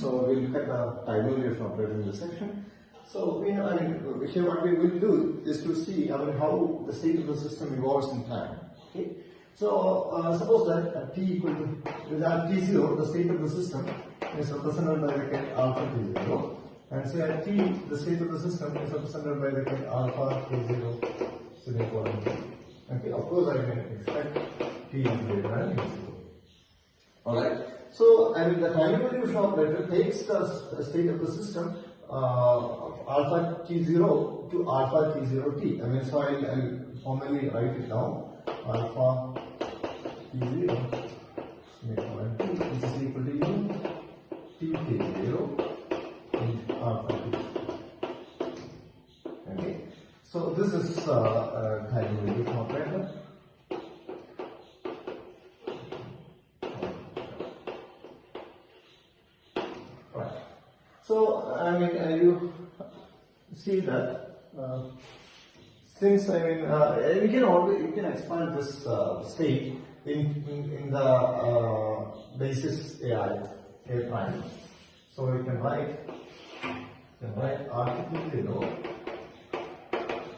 So we'll look at the time evolution operator in this section. So here what we will do is to see how the state of the system evolves in time. Okay. So suppose that at t equal to t0, the state of the system is represented by the ket alpha t0, and say at t, the state of the system is represented by the ket alpha t0 semicolon. Okay. Of course, I can expect t is greater than 0. Alright. So the time evolution operator takes the state of the system alpha t0 to alpha t0t. So I'll formally write it down. Alpha t0 semicolon t, which is equal to u t t0 into alpha t. Okay. So this is time evolution operator. So you see that since we can expand this state in the basis A prime. So you can write RT0,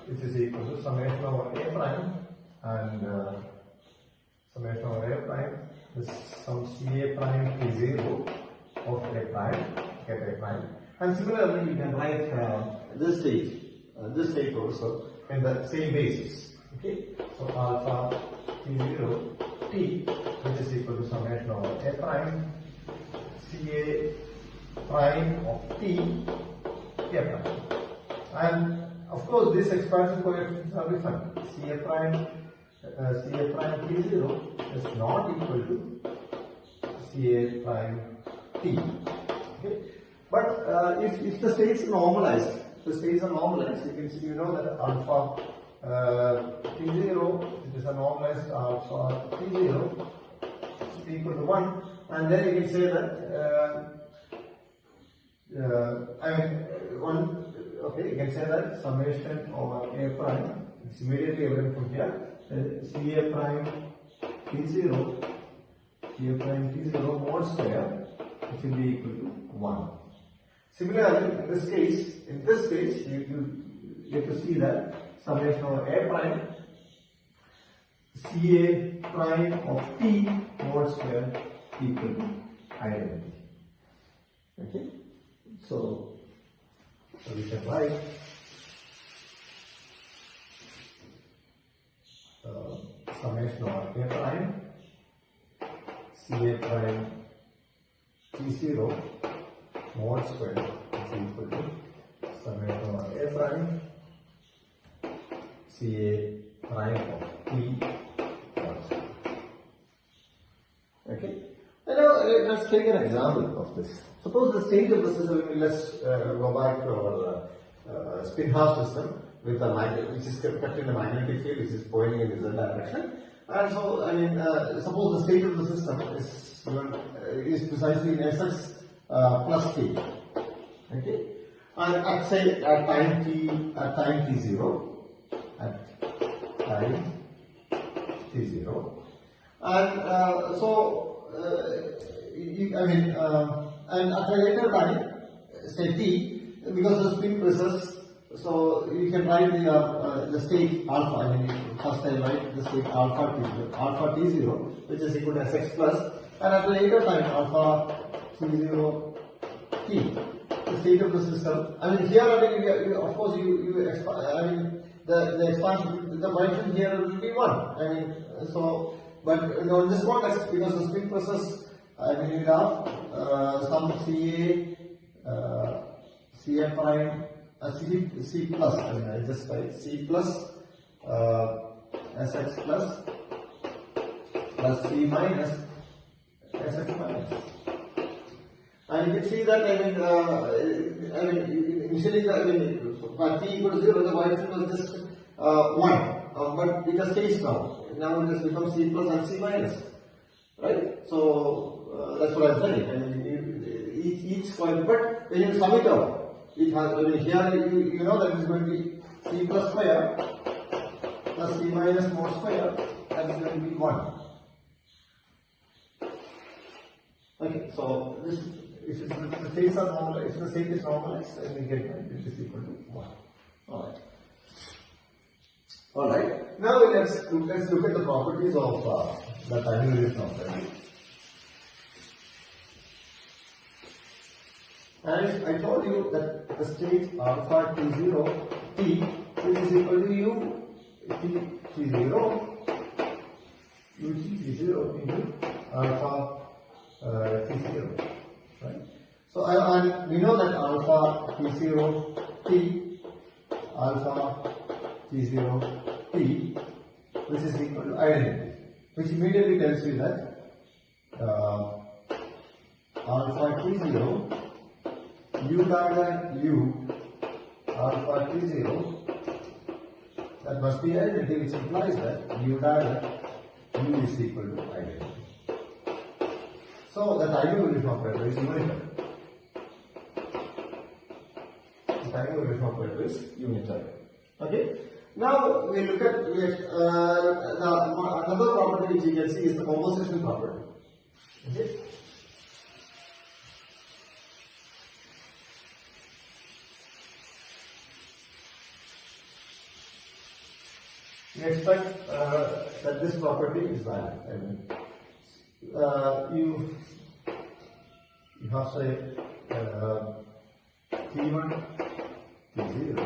which is equal to summation over A prime and summation over A prime is some CA prime T0 of A prime. And similarly, you can write this state also in the same basis. Okay, so alpha t0 t, which is equal to summation over A prime CA prime of t A prime. And of course, these expansion coefficients are different. CA prime t0 is not equal to CA prime t. Okay. But if the states are normalized, you can see, that alpha t0, it is a normalized alpha t0 is equal to 1, and then you can say that you can say that summation over A prime, it's immediately evident from here, CA prime t0 mod square, which will be equal to 1. Similarly, in this case, you get to see that summation over A prime CA prime of t mod square equal to identity. Okay, so we can write summation over A prime CA prime t0 mod square is equal to summation over A prime CA prime of t mod square. Okay. Now let's take an example of this. Suppose the state of the system, let's go back to our spin half system with a magnet, which is kept in a magnetic field which is pointing in the z direction. And so, suppose the state of the system is precisely in Sx plus t. Okay, and at time t0, and and at a later time, say t, because the spin presses, so you can write the state alpha. First I write the state alpha t0, which is equal to Sx plus, and at a later time alpha t0 t, the state of the system. Here of course you expand. The expansion, the function here will be 1. So, but in this context, because the spin process, you have some CA prime, C plus. I just write C plus Sx plus C minus Sx minus. And you can see that initially for t equal to 0, the coefficient was just 1, but it has changed now. Now it has become C plus and C minus, right? So that's what I'm saying. Each coefficient, but when you sum it out, it has here you know that it is going to be C plus square plus C minus mod square, that is going to be 1. Okay, so this if the states are normal, if the state is normalized, then we get that it is equal to 1. Alright. Alright. Now let's look at the properties of the time variation operator. And I told you that the state alpha t0 t, which is equal to u t0 u t0 into alpha t0, right? So and we know that alpha t0 t, alpha t0 t, which is equal to identity, which immediately tells you that alpha t0 u dagger u alpha t0, that must be identity, which implies that u dagger u is equal to identity. So the time variation operator is unitary. The time variation operator is unitary. Okay. Now we look at another property which you can see is the composition property. Okay. We expect that this property is valid. I mean, you have say t1 t0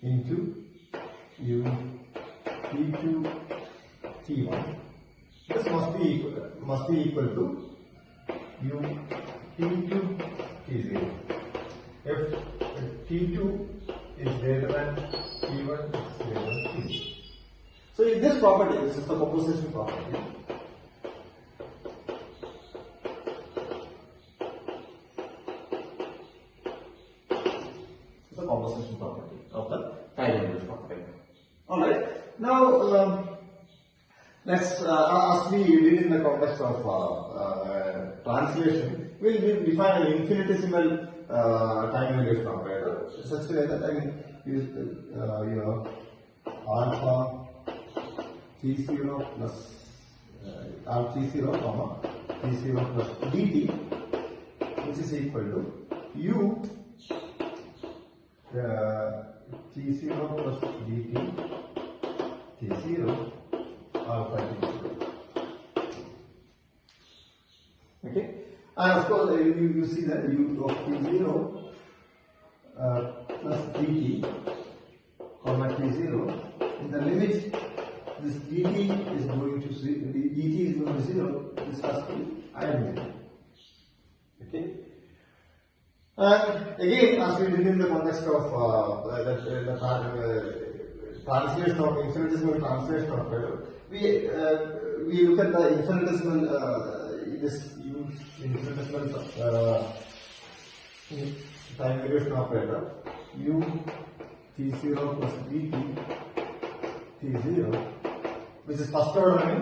into u t2 t1. This must be equal to u t2 t0. If t2 is greater than t1 is greater than t0. So in this property, this is the composition property. It's the composition property of the time variation property. Alright. Now let's as we did in the context of translation, we'll define an infinitesimal time variation operator such a way that I can use alpha t0 plus t0 comma t0 plus dt, which is equal to u t0 plus dt t0 alpha t0. Okay, and of course you see that u of t0 plus dt comma t0 in the limit. This dt is going to dt is going to 0. This has to be identity. Okay. And again, as we did in the context of the translation of infinitesimal translation of we look at the infinitesimal this infinitesimal time variation operator u t0 plus dt t0, which is first order in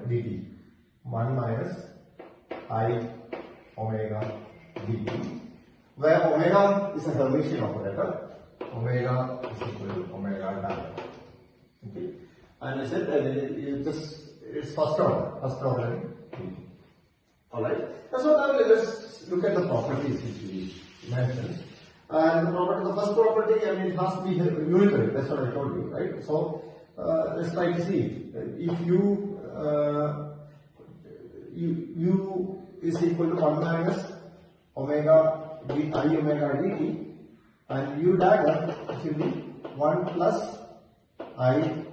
dt, 1 minus I omega dt, where omega is a Hermitian operator, omega is equal to omega dagger. Okay, and I said that it's first order in dt. Alright, so now let's look at the properties which we mentioned. And the first property, I mean, it has to be unitary. That's what I told you, right? So let's try to see if u is equal to 1 minus omega I omega dt, and u dagger will be 1 plus I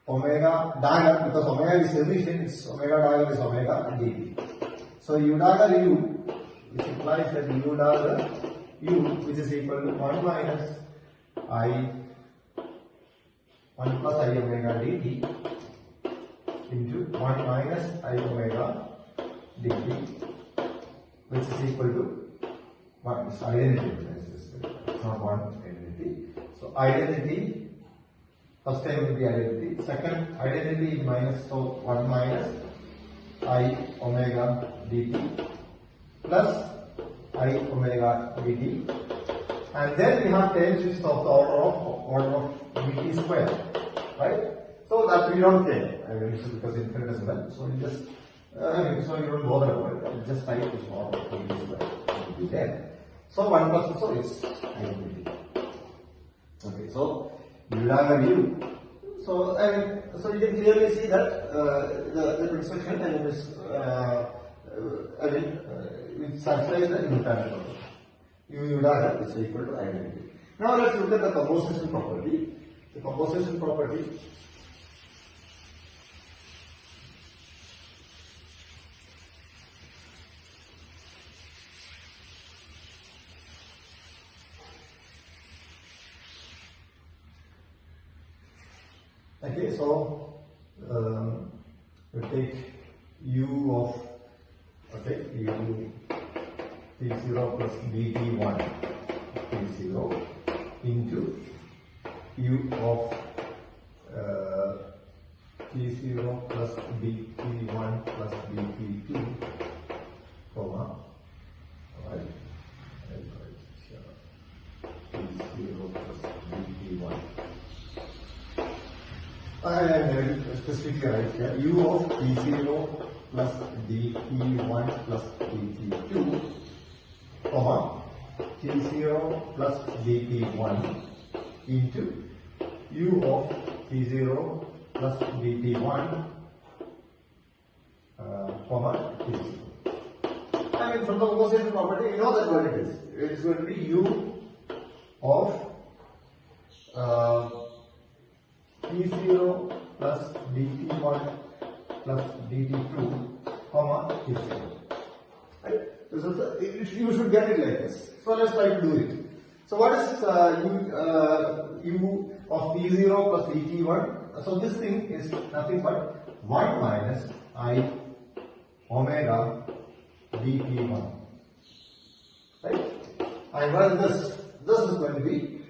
omega dagger, because omega is Hermitian, its omega dagger is omega dt. So u dagger u, which implies that u dagger u, which is equal to 1 minus I 1 plus I omega dt into 1 minus I omega dt, which is equal to 1. It's identity. It's not 1 identity. So identity, first time will be identity. Second identity is minus, so 1 minus I omega dt plus I omega dt, and then we have terms which is of the order of dt square, right? So that we don't care, I mean, because infinitesimal. So we just So you don't bother about it. Just type this one. It will be there. So 1 plus, so it's identity. Okay, so you will have a view. So so you can clearly see that the construction and this it satisfies the infinite property. You will have is equal to identity. Now let's look at the composition property. The composition property. Okay, so we take u of u t0 plus bt1 t0 into u of t0 plus bt1 plus bt2 comma right t0 plus bt1. I am specifically right here. U of T0 plus dt1 plus dt2, comma T0 plus dt1 into U of T0 plus dt1, comma T0. I mean, from the composition property, you know that what it is. It is going to be U of T0 plus dt1 plus dt2, comma T0. Right? This is you should get it like this. So let's try to do it. So what is u of T0 plus dt1? So this thing is nothing but 1 minus I omega dt1. Right? And well, this is going to be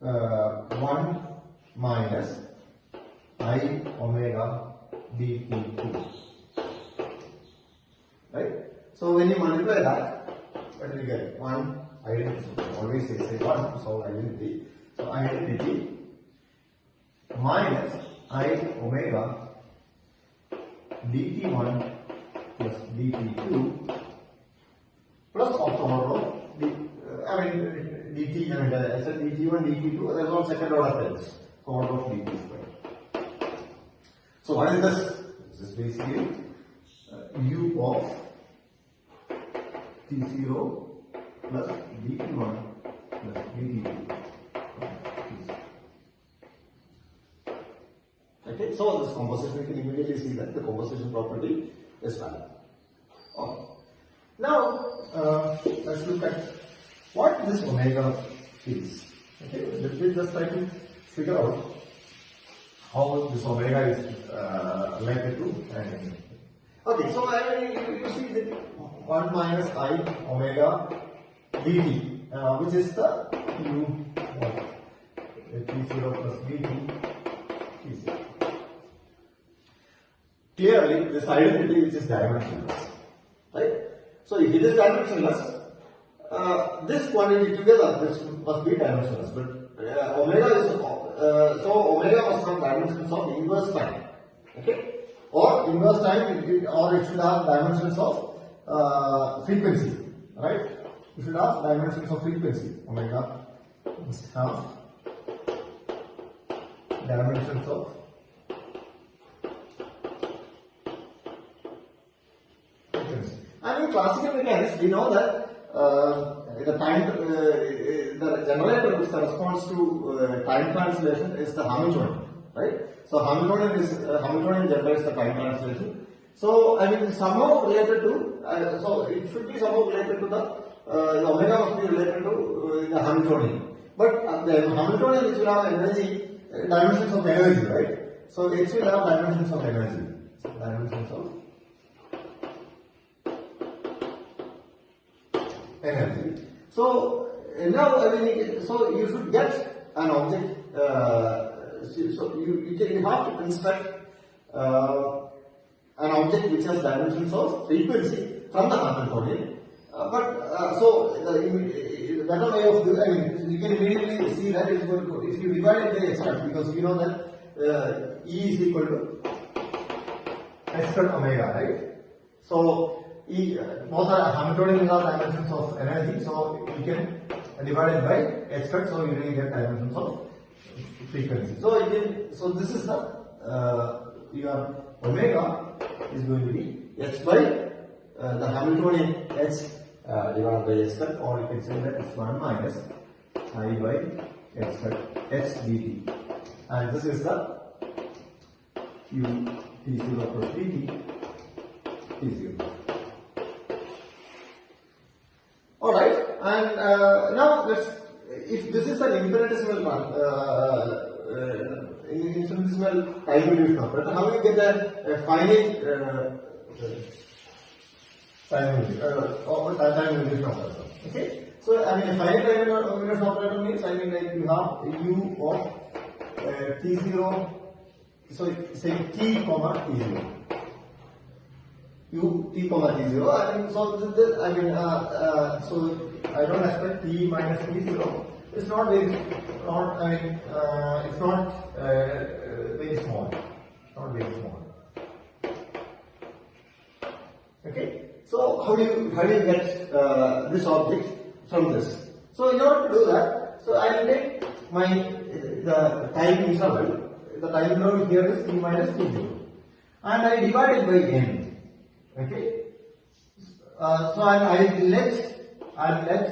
1 minus I omega dt2. Right? So when you multiply that, what do you get? 1 identity. Always say 1, so identity. So identity minus I omega dt1 plus dt2 plus of the order of dt, I said dt1, dt2, there is no second order terms. Order of dt square. So what is this? This is basically u of t0 plus dt1 plus dt2. Okay, so this composition, we can immediately see that the composition property is valid. Okay. Now let's look at what this omega is. Okay, let me just try to figure out how this omega is related to anything. Okay, so you see that 1 minus I omega dt, which is the u of t0 plus dt t0. Clearly, this identity which is dimensionless, right? So if it is dimensionless, this quantity together, this must be dimensionless, but omega is so omega must have dimensions of inverse time, okay, or inverse time, or it should have dimensions of frequency, right? You should have dimensions of frequency. Omega must have dimensions of frequency. And in classical mechanics, we know that the generator which corresponds to time translation is the Hamiltonian, right? So Hamiltonian generates the time translation. So somehow related to, so it should be somehow related to the omega must be related to the Hamiltonian. But the Hamiltonian which will have energy, dimensions of energy, right? So H will have dimensions of energy, dimensions of energy. So now so you should get an object. So you have to construct an object which has dimensions of frequency from the Hamiltonian. So the better way of doing, you can immediately see that it's going to, if you divide it by extract, because you know that E is equal to h squared omega, right? So both are Hamiltonian are dimensions of energy, so you can divide it by h squared, so you will get dimensions of frequency. So this is the your omega is going to be h by the Hamiltonian h divided by h squared, or you can say that it's 1 minus I by h squared h dt, and this is the q t0 plus dt t0. Alright, and now if this is an infinitesimal infinitesimal time evolution operator, how do you get a finite time evolution operator? Okay, so I mean a finite time evolution operator means, I mean, like you have u of t0, so say t comma t0. U t comma t0. I mean, so so I don't expect t minus t0. It's not very, it's not very small. Not very small. Okay. So how do you get this object from this? So in order to do that, so I will take the time interval. The time interval here is t minus t0, and I divide it by n. Okay, so I'll let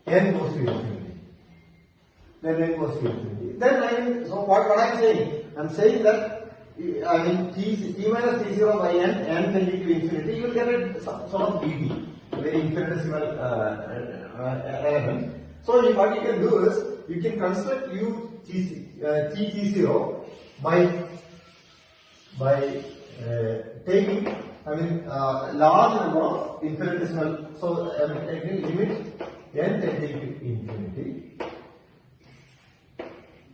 n goes to infinity. Then n goes to infinity. Then I mean, so what I'm saying? I'm saying that I mean t minus t0 by n tending to infinity, you will get a sort of dt, a very infinitesimal element. So what you can do is you can construct t0 by taking, I mean, large number of infinitesimal. So taking limit n tending to infinity,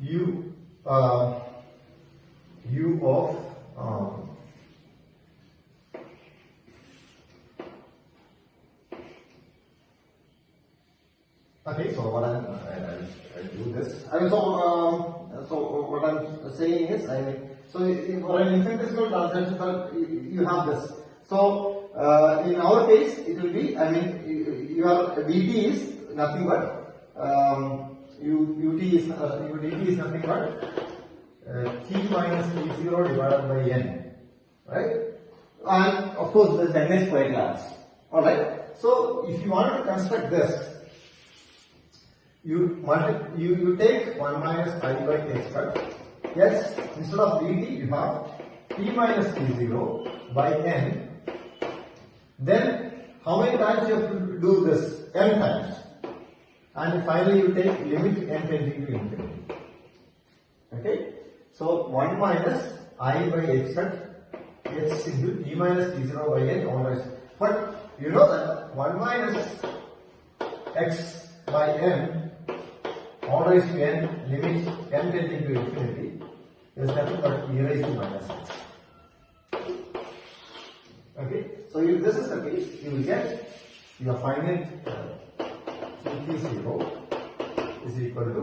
u of okay. So what I'll do this. So what I'm saying is, I mean, so for an infinitesimal transaction, you have this. So in our case, it will be, I mean, your dt is nothing but ut is nothing but t minus t0 divided by n, right? And of course, this n is quite large. All right. So if you wanted to construct this, you take 1 minus I by h squared. Yes, instead of dt, you have t minus t0 by n. Then, how many times you have to do this? N times. And finally, you take limit n tending to infinity. Okay? So, 1 minus I by h squared h into t minus t0 by n always. But, you know that 1 minus x by n all raised to n limit n tending to infinity is nothing but e raised to minus x. Okay, so if this is the case, you will get your finite t0 is equal to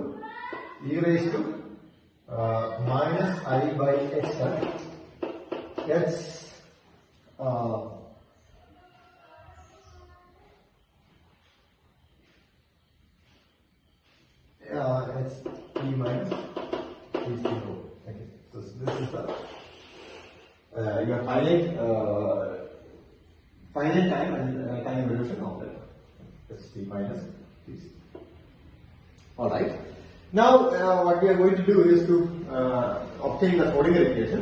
e raised to minus I by x gets it's t minus t0. Okay, so this is the your finite time and time evolution operator. It's t minus t0. All right. Now what we are going to do is to obtain the Schrodinger equation.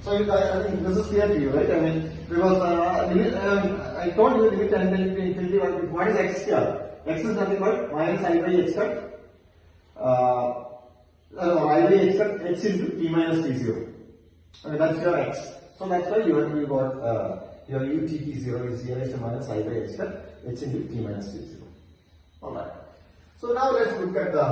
So I think this is clear to you, right? I mean, because I told you limit n tending to infinity. What is x here? X is nothing but minus I by h squared, I by h squared h into t minus t0. I mean, that's your x. So that's why you got your utt0 is e raised to minus I by h squared h into t minus t0. Alright. So now let's look at the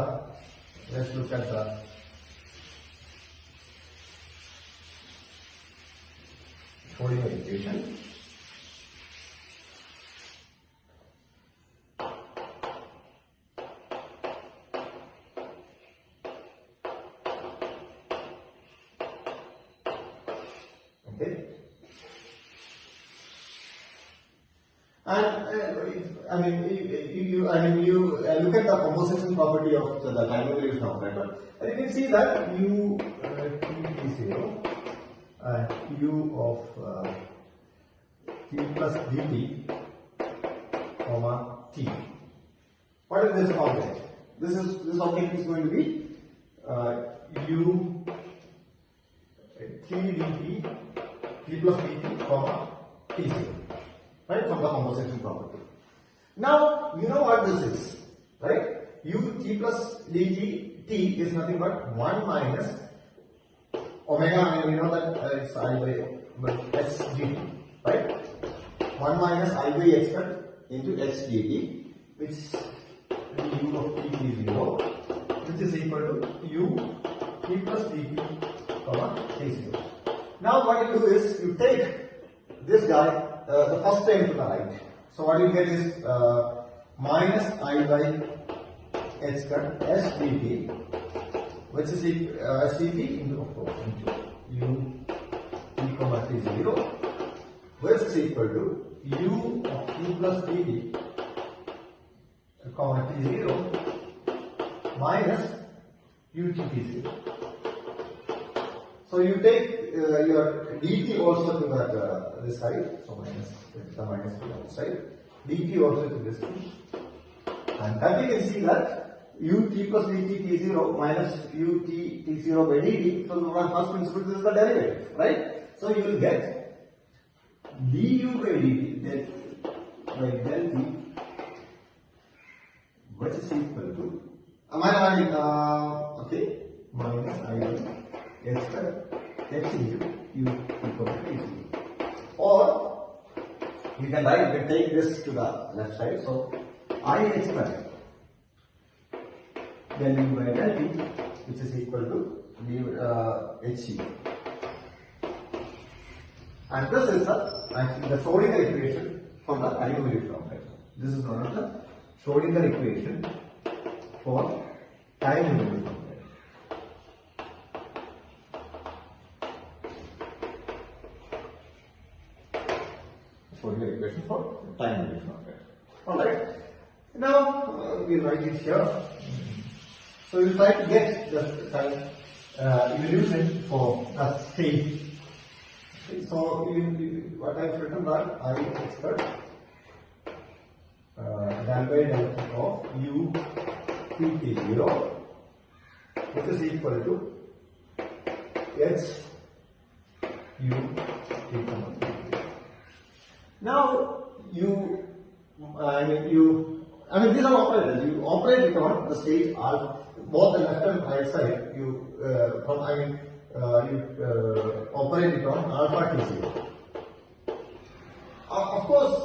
Schrodinger equation. Okay. And you look at the composition property of the time evolution operator, and you can see that u t is 0 and u of t plus dt comma t. What is this object? This object is going to be u t dt t plus dt comma t0. Right, from the composition property. Now, you know what this is, right? U t plus dt, t is nothing but 1 minus omega, and we know that it's I by x dt, right? 1 minus I by x into x dt, which u of t is 0, which is equal to u t plus dt, comma t0. Now, what you do is, you take this guy, the first term to the right. So what you get is minus I by x cut s dt, which is s dt into, of course, into u t comma t0, which is equal to u of t plus dt comma t0 minus u t t0. So you take your dt also to that this side, so minus the minus to the outside, dt also to this side, and that you can see that u t plus dt t0 minus u t t0 by dt. So the first principle, this is the derivative, right? So you will get du by dt by del t, which is equal to okay, minus I by x square x into u equal to t0. Or you can take this to the left side. So I x square del u by del t, which is equal to hc. And this is actually the Schrodinger equation for the time evolution operator. This is known as the Schrodinger equation for time evolution operator. Schrodinger equation for time evolution operator. Alright. Now we write it here. So we try to get the time evolution for a state. Okay, so what I have written that I expect del by del t of u t t0, which is equal to h u t comma t. Now these are operators. You operate it on the state alpha, both the left and right side. You operate it on alpha t0. Of course,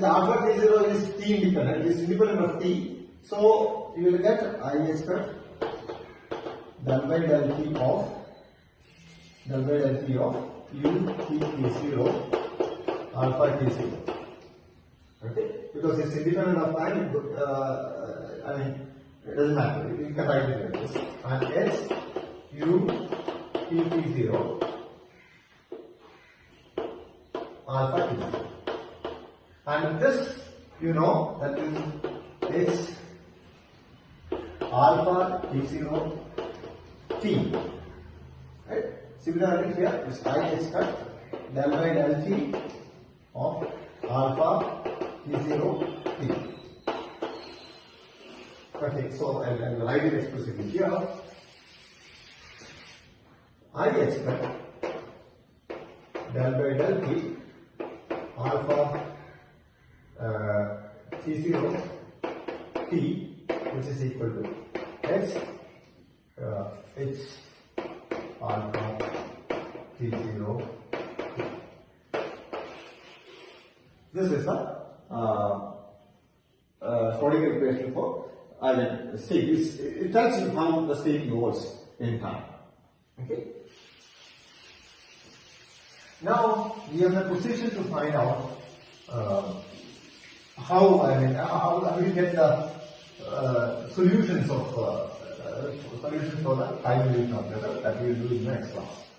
the alpha t0 is t independent. It is independent of t. So you will get I expect del by del t of u t t0 alpha t0. Okay, because it's independent of time. It doesn't matter. You can write it like this. And h u t t0 alpha t0. And this, you know, that is h alpha t0 t. Right? Similarly here, this I expect del by del t of alpha t0 t. Okay, so I'll write it explicitly here. I expect del by del t alpha t0 t, which is equal to h alpha t0 t. This is the Schrodinger equation for state. It tells you how the state evolves in time. Okay. Now we are in a position to find out how we get the solutions for the time evolution operator that we will do in the next class.